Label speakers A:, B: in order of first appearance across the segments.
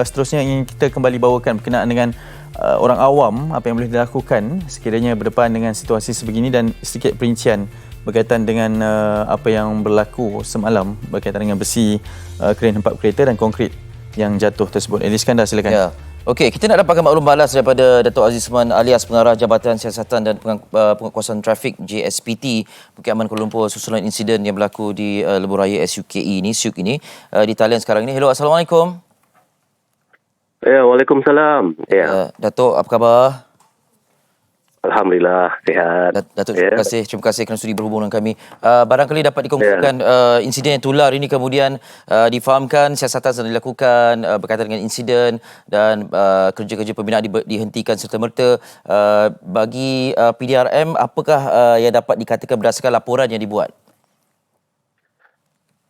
A: Seterusnya ingin kita kembali bawakan berkenaan dengan orang awam, apa yang boleh dilakukan sekiranya berdepan dengan situasi sebegini dan sedikit perincian berkaitan dengan apa yang berlaku semalam berkaitan dengan besi kren hempap kereta dan konkrit yang jatuh tersebut. Eli Iskandar, silakan.
B: Ya. Okey, kita nak dapatkan maklum balas daripada Datuk Azizman alias Pengarah Jabatan Siasatan dan Penguasaan Trafik JSPT Bukit Aman Kuala Lumpur susulan insiden yang berlaku di Lebuh Raya SUKE ini, SUK ini di talian sekarang ini. Hello, Assalamualaikum.
C: Ya, Waalaikumsalam. Ya.
B: Datuk, apa khabar?
C: Alhamdulillah, sihat.
B: Datuk, terima kasih kerana sudi berhubung dengan kami. Barangkali dapat dikongsikan insiden yang tular ini kemudian difahamkan siasatan sedang dilakukan berkaitan dengan insiden dan kerja-kerja pembinaan dihentikan serta-merta. Bagi PDRM, apakah yang dapat dikatakan berdasarkan laporan yang dibuat?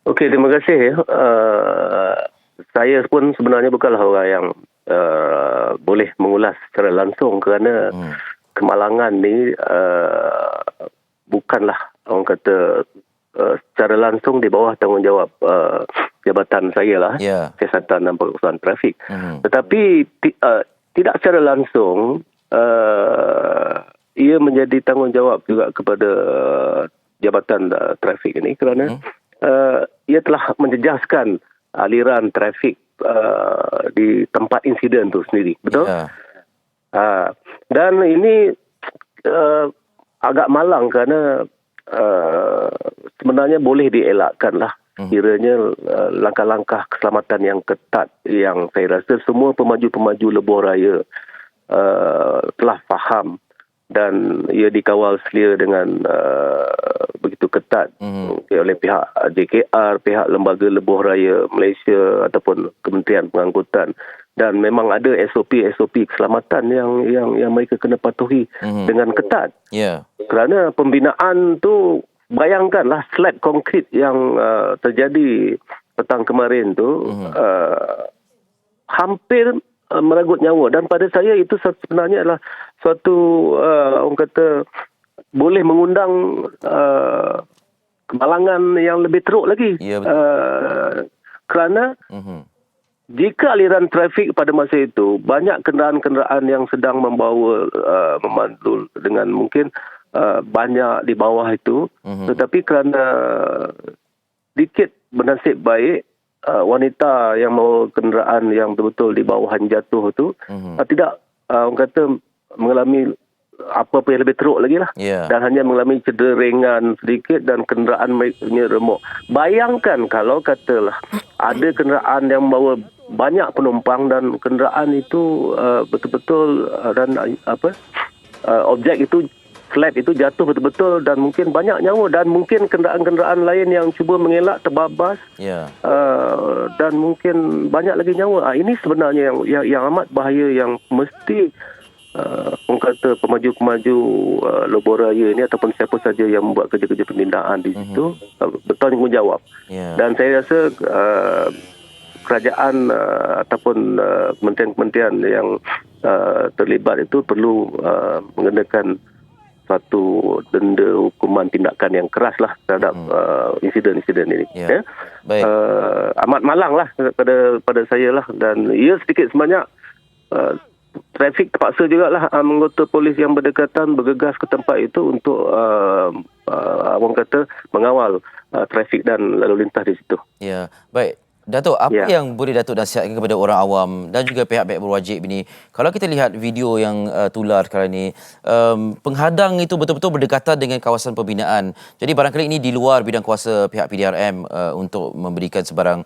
C: Okey, terima kasih. Saya pun sebenarnya bukanlah orang yang boleh mengulas secara langsung kerana kemalangan ni bukanlah orang kata secara langsung di bawah tanggungjawab jabatan saya lah, Siasatan dan Penguasaan Trafik. Tetapi tidak secara langsung ia menjadi tanggungjawab juga kepada Jabatan Trafik ini kerana ia telah menjejaskan aliran trafik di tempat insiden tu sendiri. Betul? Dan ini agak malang kerana sebenarnya boleh dielakkan lah kiranya langkah-langkah keselamatan yang ketat yang saya rasa semua pemaju-pemaju lebuh raya telah faham dan ia dikawal selia dengan begitu ketat oleh pihak JKR, pihak Lembaga Lebuh Raya Malaysia ataupun Kementerian Pengangkutan, dan memang ada SOP keselamatan yang mereka kena patuhi dengan ketat. Kerana pembinaan tu, bayangkanlah slab konkrit yang terjadi petang kemarin tu hampir merenggut nyawa, dan pada saya itu sebenarnya adalah suatu orang kata boleh mengundang kemalangan yang lebih teruk lagi. Kerana jika aliran trafik pada masa itu banyak kenderaan-kenderaan yang sedang membawa memandu dengan mungkin banyak di bawah itu, tetapi kerana sedikit bernasib baik wanita yang membawa kenderaan yang betul-betul di bawahan jatuh tu tidak orang kata mengalami apa-apa yang lebih teruk lagi lah, dan hanya mengalami cedera ringan sedikit dan kenderaan mereka remuk. Bayangkan kalau katalah ada kenderaan yang membawa banyak penumpang dan kenderaan itu betul-betul dan objek itu, slab itu jatuh betul-betul dan mungkin banyak nyawa, dan mungkin kenderaan-kenderaan lain yang cuba mengelak terbabas, dan mungkin banyak lagi nyawa. Ini sebenarnya yang amat bahaya, yang mesti orang kata pemaju-pemaju lebuh raya ini ataupun siapa saja yang membuat kerja-kerja pembinaan di situ bertanggungjawab. Dan saya rasa kerajaan ataupun kementerian-kementerian yang terlibat itu perlu mengenakan satu denda hukuman tindakan yang keras lah terhadap insiden-insiden ini. Amat malang lah pada saya lah, dan ia sedikit sebanyak trafik terpaksa jugalah anggota polis yang berdekatan bergegas ke tempat itu untuk orang kata mengawal trafik dan lalu lintas di situ.
B: Baik. Datuk, apa yang boleh Datuk nasihatkan kepada orang awam dan juga pihak-pihak berwajib ini? Kalau kita lihat video yang tular sekarang ini, penghadang itu betul-betul berdekatan dengan kawasan pembinaan. Jadi barangkali ini di luar bidang kuasa pihak PDRM untuk memberikan sebarang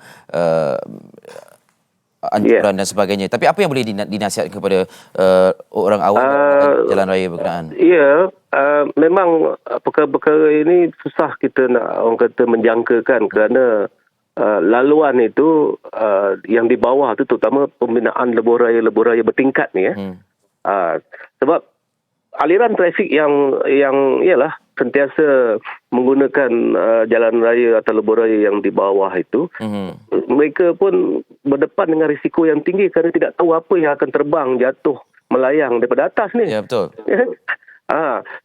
B: anjuran dan sebagainya. Tapi apa yang boleh dinasihatkan kepada orang awam jalan raya berkenaan?
C: Memang perkara-perkara ini susah kita nak orang kata menjangkakan kerana laluan itu yang di bawah itu terutama pembinaan lebuh raya bertingkat ni sebab aliran trafik yang ialah sentiasa menggunakan jalan raya atau lebuh raya yang di bawah itu, mereka pun berdepan dengan risiko yang tinggi kerana tidak tahu apa yang akan terbang, jatuh, melayang daripada atas ni.
B: Betul.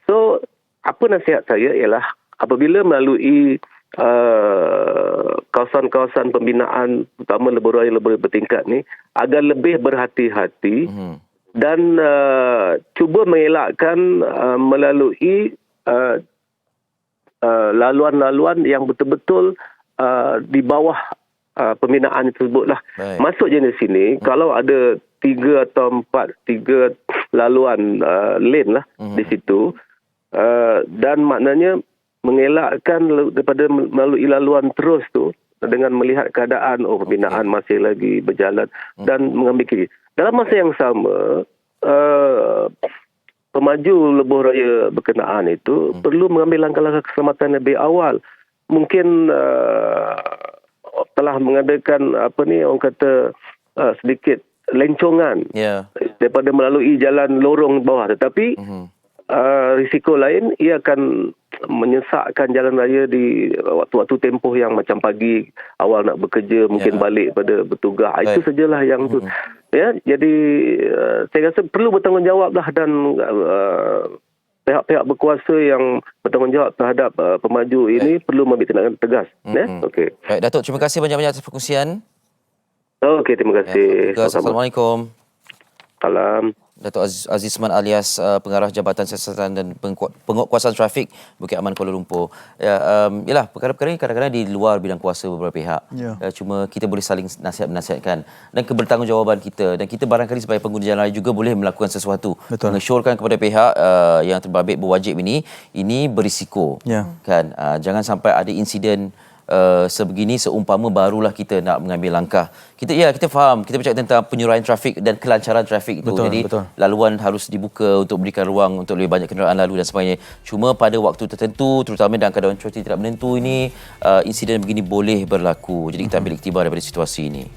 C: So apa nasihat saya ialah apabila melalui kawasan-kawasan pembinaan, terutama lebuh raya bertingkat ni, agar lebih berhati-hati dan cuba mengelakkan melalui laluan-laluan yang betul-betul di bawah pembinaan tersebutlah. Masuk jenis sini, kalau ada 3 atau 4 laluan lane lah di situ, dan maknanya mengelakkan daripada melalui laluan terus tu dengan melihat keadaan pembinaan masih lagi berjalan dan mengambil kiri. Dalam masa yang sama, pemaju lebuh raya berkenaan itu perlu mengambil langkah-langkah keselamatan lebih awal. Mungkin telah mengadakan orang kata sedikit lencongan daripada melalui jalan lorong bawah, tetapi risiko lain, ia akan menyesakkan jalan raya di waktu-waktu tempoh yang macam pagi awal nak bekerja, mungkin balik pada bertugas. Itu sajalah yang tu. Ya, jadi saya rasa perlu bertanggungjawablah, dan pihak-pihak berkuasa yang bertanggungjawab terhadap pemaju ini perlu mengambil tindakan tegas. Okey.
B: Baik, Datuk, terima kasih banyak-banyak atas perkongsian.
C: Okey, terima kasih.
B: Assalamualaikum.
C: Salam.
B: Datuk Azizman alias Pengarah Jabatan Siasatan dan Penguatkuasaan Trafik Bukit Aman Kuala Lumpur. Yalah, perkara-perkara ini kadang-kadang di luar bidang kuasa beberapa pihak. Cuma kita boleh saling nasihat-menasihatkan, dan kebertanggungjawaban kita, dan kita barangkali sebagai pengguna jalan raya juga boleh melakukan sesuatu. Mengesyorkan kepada pihak yang terbabit berwajib ini berisiko. Kan? Jangan sampai ada insiden sebegini seumpama barulah kita nak mengambil langkah. Kita faham, kita bercakap tentang penyuraian trafik dan kelancaran trafik itu. Jadi laluan harus dibuka untuk berikan ruang untuk lebih banyak kenderaan lalu dan sebagainya. Cuma pada waktu tertentu, terutama dalam keadaan cuaca tidak menentu ini, insiden begini boleh berlaku. Jadi kita ambil iktibar daripada situasi ini.